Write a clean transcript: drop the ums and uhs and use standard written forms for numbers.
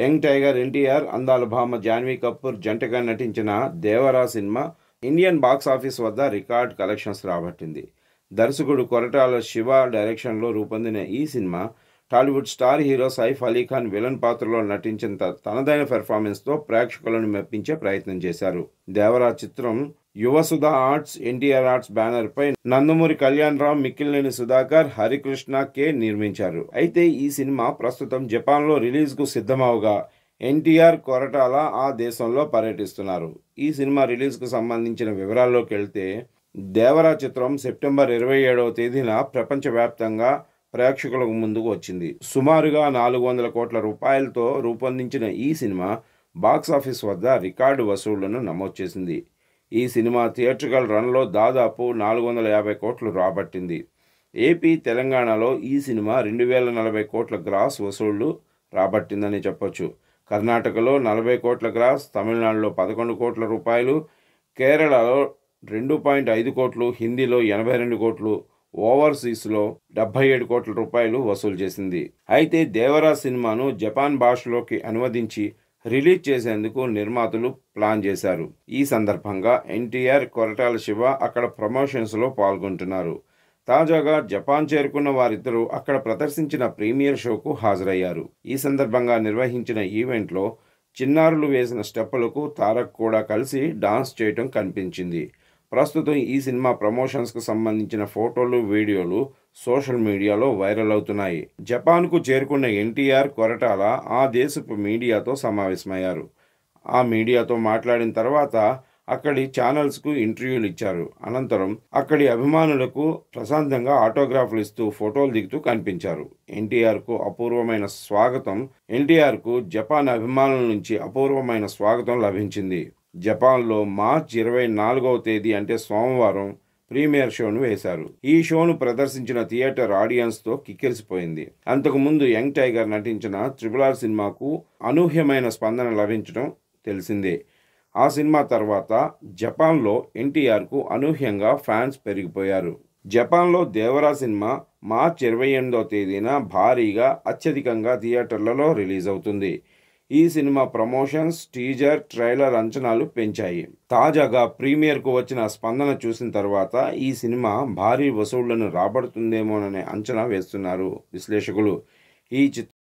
Young tiger NTR, అందాల భామ జాన్వీ కపూర్ జంటగా నటించిన Devara cinema Indian box office వద్ద రికార్డ్ కలెక్షన్స్ రాబట్టింది. దర్శకుడు కొరటాల శివ డైరెక్షన్లో రూపొందిన ఈ cinema Tollywood star hero Saif Ali Khan villain పాత్రలో నటించిన తనదైన పెర్ఫార్మెన్స్తో ప్రేక్షకులను మెప్పించే ప్రయత్నం చేశారు. దేవరా చిత్రం యువసుధ ఆర్ట్స్, ఎన్టీఆర్ ఆర్ట్స్ బ్యానర్పై నందమూరి కళ్యాణరామ్, మిక్కిలినేని సుధాకర్, హరికృష్ణ కె నిర్మించారు. అయితే ఈ సినిమా ప్రస్తుతం జపాన్లో రిలీజ్కు సిద్ధమవగా ఎన్టీఆర్, కొరటాల ఆ దేశంలో పర్యటిస్తున్నారు. ఈ సినిమా రిలీజ్కు సంబంధించిన వివరాల్లోకి వెళ్తే, దేవరా చిత్రం సెప్టెంబర్ 27వ తేదీన ప్రపంచవ్యాప్తంగా ప్రేక్షకులకు ముందుకు వచ్చింది. సుమారుగా 400 కోట్ల రూపాయలతో రూపొందించిన ఈ సినిమా బాక్సాఫీస్ వద్ద రికార్డు వసూళ్లను నమోదు చేసింది. ఈ సినిమా థియేట్రికల్ రన్లో దాదాపు 450 కోట్లు రాబట్టింది. ఏపీ, తెలంగాణలో ఈ సినిమా 2040 కోట్ల గ్రాస్ వసూళ్లు రాబట్టిందని చెప్పొచ్చు. కర్ణాటకలో 40 కోట్ల గ్రాస్, తమిళనాడులో 11 కోట్ల రూపాయలు, కేరళలో 2.5 కోట్లు, హిందీలో 82 కోట్లు, ఓవర్సీస్లో 77 కోట్ల రూపాయలు వసూలు చేసింది. అయితే దేవరా సినిమాను జపాన్ భాషలోకి అనువదించి రిలీజ్ చేసేందుకు నిర్మాతలు ప్లాన్ చేశారు. ఈ సందర్భంగా ఎన్టీఆర్, కొరటాల శివ అక్కడ ప్రమోషన్స్లో పాల్గొంటున్నారు. తాజాగా జపాన్ చేరుకున్న వారిద్దరూ అక్కడ ప్రదర్శించిన ప్రీమియర్ షోకు హాజరయ్యారు. ఈ సందర్భంగా నిర్వహించిన ఈవెంట్లో చిన్నారులు వేసిన స్టెప్పులకు తారక్ కూడా కలిసి డాన్స్ చేయటం కనిపించింది. ప్రస్తుతం ఈ సినిమా ప్రమోషన్స్కు సంబంధించిన ఫోటోలు, వీడియోలు సోషల్ మీడియాలో వైరల్ అవుతున్నాయి. జపాన్కు చేరుకున్న ఎన్టీఆర్, కొరటాల ఆ దేశపు మీడియాతో సమావేశమయ్యారు. ఆ మీడియాతో మాట్లాడిన తర్వాత అక్కడి ఛానల్స్కు ఇంటర్వ్యూలు ఇచ్చారు. అనంతరం అక్కడి అభిమానులకు ప్రశాంతంగా ఆటోగ్రాఫ్లు ఇస్తూ ఫోటోలు దిగుతూ కనిపించారు. ఎన్టీఆర్కు జపాన్ అభిమానుల నుంచి అపూర్వమైన స్వాగతం లభించింది. జపాన్లో మార్చి 24వ తేదీ అంటే సోమవారం ప్రీమియర్ షోను వేశారు. ఈ షోను ప్రదర్శించిన థియేటర్ ఆడియన్స్తో కిక్కిరిసిపోయింది. అంతకుముందు యంగ్ టైగర్ నటించిన RRR సినిమాకు అనూహ్యమైన స్పందన లభించడం తెలిసిందే. ఆ సినిమా తర్వాత జపాన్లో ఎన్టీఆర్కు అనూహ్యంగా ఫ్యాన్స్ పెరిగిపోయారు. జపాన్లో దేవరా సినిమా మార్చి 28వ తేదీన భారీగా, అత్యధికంగా థియేటర్లలో రిలీజ్ అవుతుంది. ఈ సినిమా ప్రమోషన్స్, టీజర్, ట్రైలర్ అంచనాలు పెంచాయి. తాజాగా ప్రీమియర్కు వచ్చిన స్పందన చూసిన తర్వాత ఈ సినిమా భారీ వసూళ్లను రాబడుతుందేమోననే అంచనా వేస్తున్నారు విశ్లేషకులు. ఈ చిత్రం